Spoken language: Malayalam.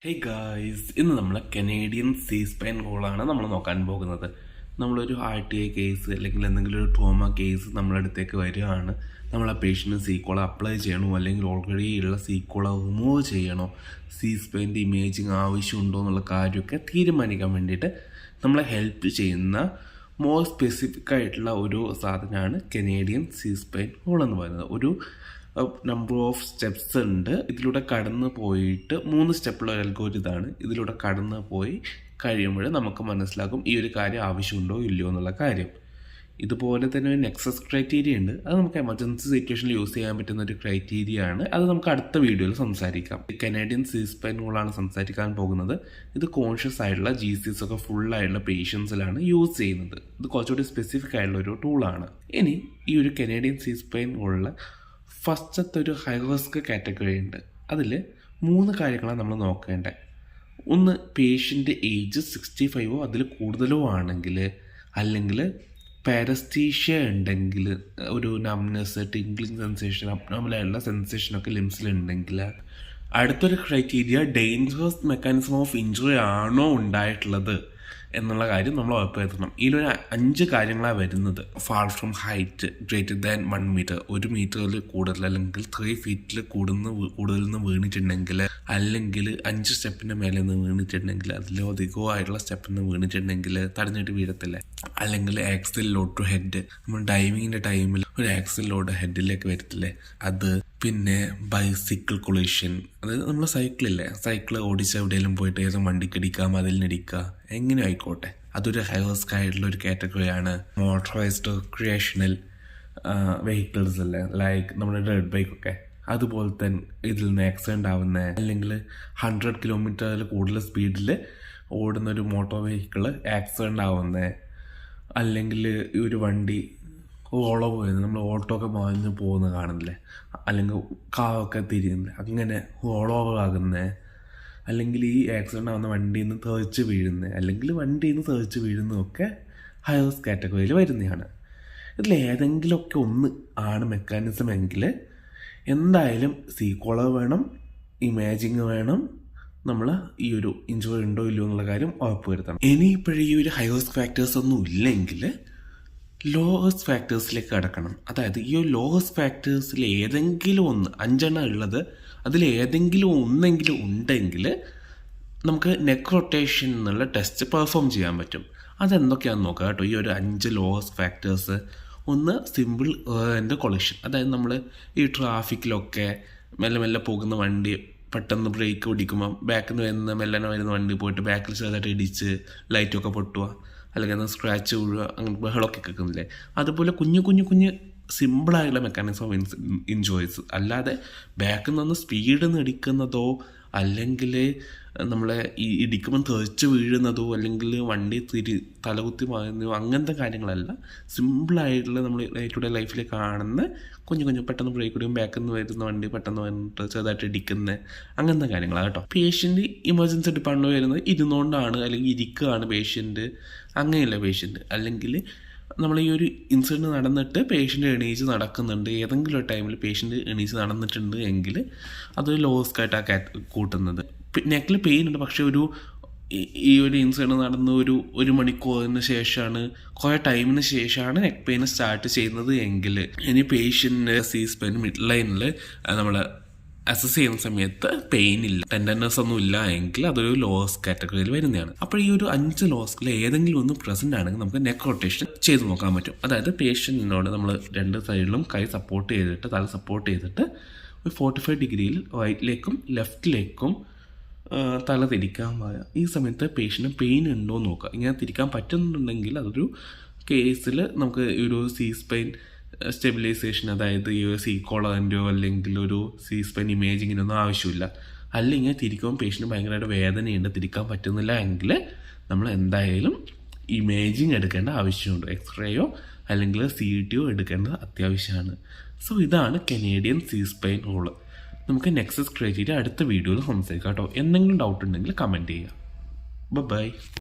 ഹേ ഗായ്സ്, ഇന്ന് നമ്മൾ കനേഡിയൻ സീസ്പെയിൻ റൂളാണ് നമ്മൾ നോക്കാൻ പോകുന്നത്. നമ്മളൊരു RTI കേസ് അല്ലെങ്കിൽ എന്തെങ്കിലും ഒരു ട്രോമ കേസ് നമ്മളടുത്തേക്ക് വരികയാണ്. നമ്മൾ ആ പേഷ്യൻറ്റിന് സീക്കോള അപ്ലൈ ചെയ്യണോ അല്ലെങ്കിൽ ഓൾറെഡി ഉള്ള സീക്കോള റിമൂവ് ചെയ്യണോ, സീസ്പെയിൻ്റെ ഇമേജിങ് ആവശ്യമുണ്ടോ എന്നുള്ള കാര്യമൊക്കെ തീരുമാനിക്കാൻ വേണ്ടിയിട്ട് നമ്മളെ ഹെൽപ്പ് ചെയ്യുന്ന മോർ സ്പെസിഫിക് ആയിട്ടുള്ള ഒരു സാധനമാണ് കനേഡിയൻ സീസ്പെയിൻ റൂൾ എന്ന് പറയുന്നത്. ഒരു നമ്പർ ഓഫ് സ്റ്റെപ്സ് ഉണ്ട്. ഇതിലൂടെ കടന്നു പോയിട്ട് 3 സ്റ്റെപ്പുള്ള അൽഗോരിതാണ്. ഇതിലൂടെ കടന്നു പോയി കഴിയുമ്പോൾ നമുക്ക് മനസ്സിലാക്കും ഈ ഒരു കാര്യം ആവശ്യമുണ്ടോ ഇല്ലയോ എന്നുള്ള കാര്യം. ഇതുപോലെ തന്നെ ഒരു നെക്സസ് ക്രൈറ്റീരിയ ഉണ്ട്. അത് നമുക്ക് എമർജൻസി സിറ്റുവേഷനിൽ യൂസ് ചെയ്യാൻ പറ്റുന്ന ഒരു ക്രൈറ്റീരിയ ആണ്. അത് നമുക്ക് അടുത്ത വീഡിയോയിൽ സംസാരിക്കാം. കനേഡിയൻ സീസ്പെയിൻ റൂളാണ് സംസാരിക്കാൻ പോകുന്നത്. ഇത് കോൺഷ്യസ് ആയിട്ടുള്ള GCs ഒക്കെ ഫുള്ളായിട്ടുള്ള പേഷ്യൻസിലാണ് യൂസ് ചെയ്യുന്നത്. ഇത് കുറച്ചുകൂടി സ്പെസിഫിക് ആയിട്ടുള്ള ഒരു ടൂളാണ്. ഇനി ഈ ഒരു കനേഡിയൻ സീസ്പെയിൻ റൂളിൽ ഫസ്റ്റത്തെ ഒരു ഹൈ റിസ്ക് കാറ്റഗറി ഉണ്ട്. അതിൽ 3 കാര്യങ്ങളാണ് നമ്മൾ നോക്കേണ്ടത്. ഒന്ന്, പേഷ്യൻ്റ് ഏജ് 65 അതിൽ കൂടുതലോ ആണെങ്കിൽ, അല്ലെങ്കിൽ പാരസ്റ്റീഷ്യ ഉണ്ടെങ്കിൽ, ഒരു നംനെസ്, ടിംഗ്ലിംഗ് സെൻസേഷൻ, അബ്നോർമലായിട്ടുള്ള സെൻസേഷനൊക്കെ ലിംസിലുണ്ടെങ്കിൽ. അടുത്തൊരു criteria dangerous mechanism of injury ആണോ ഉണ്ടായിട്ടുള്ളത് എന്നുള്ള കാര്യം നമ്മൾ ഉറപ്പുവരുത്തണം. ഇതിലൊരു 5 കാര്യങ്ങളാണ് വരുന്നത്. Fall from height greater than 1 metre, 1 മീറ്ററിൽ കൂടുതൽ അല്ലെങ്കിൽ 3 ഫീറ്റിൽ കൂടുതൽ നിന്ന് വീണിട്ടുണ്ടെങ്കിൽ, അല്ലെങ്കിൽ 5 സ്റ്റെപ്പിൻ്റെ മേലെ നിന്ന് വീണിട്ടുണ്ടെങ്കിൽ, അതിലധികമായിട്ടുള്ള സ്റ്റെപ്പിൽ നിന്ന് വീണിട്ടുണ്ടെങ്കിൽ തടഞ്ഞിട്ട് വീഴത്തില്ലേ, അല്ലെങ്കിൽ ആക്സിൽ ലോഡ് ടു ഹെഡ്, നമ്മൾ ഡൈവിങ്ങിൻ്റെ ടൈമിൽ ഒരു ആക്സിൽ ലോഡ് ഹെഡിലേക്ക് വരത്തില്ലേ അത്. പിന്നെ ബൈസിക്കിൾ കൊളീഷൻ, അതായത് നമ്മൾ സൈക്കിൾ ഓടിച്ച് എവിടെയെങ്കിലും പോയിട്ട് ഏതും വണ്ടിക്കടിക്കുക, മതിലിനടിക്കുക, എങ്ങനെ ആയിക്കോട്ടെ, അതൊരു ഹൈ റിസ്ക് ആയിട്ടുള്ള ഒരു കാറ്റഗറിയാണ്. മോട്ടറൈസ്ഡ് റിക്രിയേഷണൽ വെഹിക്കിൾസ് അല്ലേ, ലൈക്ക് നമ്മുടെ ഡെഡ് ബൈക്കൊക്കെ, അതുപോലെ തന്നെ ഇതിൽ നിന്ന് ആക്സിഡൻ്റ് ആവുന്ന, അല്ലെങ്കിൽ 100 കിലോമീറ്ററിൽ കൂടുതൽ സ്പീഡിൽ ഓടുന്ന ഒരു മോട്ടോർ വെഹിക്കിൾ ആക്സിഡൻ്റ് ആവുന്ന, അല്ലെങ്കിൽ ഈ ഒരു വണ്ടി ഓളവ് വരുന്നത്, നമ്മൾ ഓട്ടോ ഒക്കെ മാഞ്ഞ് പോകുന്നത് കാണുന്നില്ലേ, അല്ലെങ്കിൽ കാറൊക്കെ തിരിയുന്നത്, അങ്ങനെ ഓളോവർ ആകുന്നത്, അല്ലെങ്കിൽ ഈ ആക്സിഡൻ്റ് ആവുന്ന വണ്ടിയിൽ നിന്ന് തെറിച്ച് വീഴുന്നത്, അല്ലെങ്കിൽ വണ്ടിയിൽ നിന്ന് തെറിച്ച് വീഴുന്നതൊക്കെ ഹൈ റിസ്ക് കാറ്റഗറിയിൽ വരുന്നതാണ്. ഇതിൽ ഏതെങ്കിലുമൊക്കെ ഒന്ന് ആണ് മെക്കാനിസം എങ്കിൽ എന്തായാലും സീക്കോളർ വേണം, ഇമേജിങ് വേണം, നമ്മൾ ഈ ഒരു ഇഞ്ചുറി ഉണ്ടോ ഇല്ലയോ എന്നുള്ള കാര്യം ഉറപ്പുവരുത്തണം. ഇനിയിപ്പോഴും ഈ ഒരു ഹൈ റിസ്ക് ഫാക്ടേഴ്സ് ഒന്നും ഇല്ലെങ്കിൽ ലോവസ്റ്റ് ഫാക്ടേഴ്സിലേക്ക് കടക്കണം. അതായത് ഈ ലോവസ്റ്റ് ഫാക്ടേഴ്സിൽ ഏതെങ്കിലും ഒന്ന്, 5 എണ്ണം ഉള്ളത്, അതിൽ ഏതെങ്കിലും ഒന്നെങ്കിലും ഉണ്ടെങ്കിൽ നമുക്ക് നെക്ക് റൊട്ടേഷൻ എന്നുള്ള ടെസ്റ്റ് പെർഫോം ചെയ്യാൻ പറ്റും. അതെന്തൊക്കെയാണെന്ന് നോക്കാം കേട്ടോ. ഈ ഒരു 5 ലോവസ്റ്റ് ഫാക്ടേഴ്സ്. ഒന്ന്, സിമ്പിൾ ആൻഡ് കൊളിഷൻ. അതായത് നമ്മൾ ഈ ട്രാഫിക്കിലൊക്കെ മെല്ലെ പോകുന്ന വണ്ടി പെട്ടെന്ന് ബ്രേക്ക് പിടിക്കുമ്പോൾ ബാക്കിൽ നിന്ന് മെല്ലനെ വരുന്ന വണ്ടി പോയിട്ട് ബാക്കിൽ ചെറുതായിട്ട് ഇടിച്ച് ലൈറ്റൊക്കെ പൊട്ടുക, അല്ലെങ്കിൽ അത് സ്ക്രാച്ച് വീഴുക, അങ്ങനെ ബഹളമൊക്കെ കേൾക്കുന്നില്ലേ. അതുപോലെ കുഞ്ഞു സിമ്പിളായിട്ടുള്ള മെക്കാനിസം ഓഫ് ഇൻജോയ്സ്. അല്ലാതെ ബാക്കിൽ നിന്ന് സ്പീഡിൽ നിന്ന് ഇടിക്കുന്നതോ, അല്ലെങ്കിൽ നമ്മളെ ഈ ഇടിക്കുമ്പോൾ തെറിച്ച് വീഴുന്നതോ, അല്ലെങ്കിൽ വണ്ടി തലകുത്തി മാറുന്നതോ, അങ്ങനത്തെ കാര്യങ്ങളല്ല. സിമ്പിളായിട്ടുള്ള നമ്മൾ ഡേ ലൈഫിൽ കാണുന്ന കുഞ്ഞു പെട്ടെന്ന് ബ്രേക്ക് ഇടും, ബാക്കിൽ നിന്ന് വരുന്ന വണ്ടി പെട്ടെന്ന് വന്നിട്ട് ചെറുതായിട്ട് ഇടിക്കുന്ന അങ്ങനത്തെ കാര്യങ്ങളാണ് കേട്ടോ. പേഷ്യൻ്റ് ഇമർജൻസി ഡിപ്പാർട്ട്മെൻറ്റ് വരുന്നത് ഇരുന്നുകൊണ്ടാണ്, അല്ലെങ്കിൽ ഇരിക്കുകയാണ് പേഷ്യൻ്റ്, അങ്ങനെയല്ല പേഷ്യൻ്റ്. അല്ലെങ്കിൽ നമ്മൾ ഈ ഒരു ഇൻസിഡൻറ്റ് നടന്നിട്ട് പേഷ്യൻ്റ് എണീച്ച് നടക്കുന്നുണ്ട്, ഏതെങ്കിലും ഒരു ടൈമിൽ പേഷ്യൻ്റ് എണീച്ച് നടന്നിട്ടുണ്ട് എങ്കിൽ അതൊരു ലോസ് ആയിട്ടാണ് കൂട്ടുന്നത്. നെക്കിൽ പെയിൻ ഉണ്ട്, പക്ഷേ ഈ ഒരു ഇൻസിഡൻറ്റ് നടന്ന് ഒരു മണിക്കൂറിന് ശേഷമാണ്, കുറേ ടൈമിന് ശേഷമാണ് നെക്ക് പെയിൻ സ്റ്റാർട്ട് ചെയ്യുന്നത് എങ്കിൽ, ഇനി പേഷ്യൻ്റ് സീസ്പെയിൻ മിഡ് ലൈനിൽ നമ്മൾ അസസ് ചെയ്യുന്ന സമയത്ത് പെയിൻ ഇല്ല, ടെൻഡർനെസ് ഒന്നും ഇല്ല എങ്കിൽ അതൊരു ലോസ് കാറ്റഗറിയിൽ വരുന്നതാണ്. അപ്പോൾ ഈ ഒരു 5 ലോസിൽ ഏതെങ്കിലും ഒന്ന് പ്രസൻ്റ് ആണെങ്കിൽ നമുക്ക് നെക്ക് റൊട്ടേഷൻ ചെയ്ത് നോക്കാൻ പറ്റും. അതായത് പേഷ്യൻറ്റിനോട് നമ്മൾ 2 സൈഡിലും കൈ സപ്പോർട്ട് ചെയ്തിട്ട്, തല സപ്പോർട്ട് ചെയ്തിട്ട് ഒരു 45 ഡിഗ്രിയിൽ റൈറ്റിലേക്കും ലെഫ്റ്റിലേക്കും തല തിരിക്കാൻ പറയാം. ഈ സമയത്ത് പേഷ്യൻറ്റിന് പെയിൻ ഉണ്ടോ എന്ന് നോക്കുക. ഇങ്ങനെ തിരിക്കാൻ പറ്റുന്നുണ്ടെങ്കിൽ അതൊരു കേസിൽ നമുക്ക് ഒരു സീസ്പെയിൻ സ്റ്റെബിലൈസേഷൻ, അതായത് ഈ സീക്കോളറിൻ്റെയോ അല്ലെങ്കിൽ ഒരു സീസ്പെയിൻ ഇമേജിങ്ങിനൊന്നും ആവശ്യമില്ല. അല്ലെങ്കിൽ തിരിക്കുമ്പോൾ പേഷ്യൻറ്റ് ഭയങ്കരമായിട്ട് വേദനയുണ്ട്, തിരിക്കാൻ പറ്റുന്നില്ല എങ്കിൽ നമ്മൾ എന്തായാലും ഇമേജിങ് എടുക്കേണ്ട ആവശ്യമുണ്ട്. എക്സ്റേയോ അല്ലെങ്കിൽ CT എടുക്കേണ്ടത് അത്യാവശ്യമാണ്. സോ ഇതാണ് കനേഡിയൻ സീസ്പെയിൻ റൂള്. നമുക്ക് നെക്സസ് ക്രൈറ്റീരിയ അടുത്ത വീഡിയോയിൽ സംസാരിക്കാം കേട്ടോ. എന്തെങ്കിലും ഡൗട്ട് ഉണ്ടെങ്കിൽ കമൻറ്റ് ചെയ്യുക. ബൈ.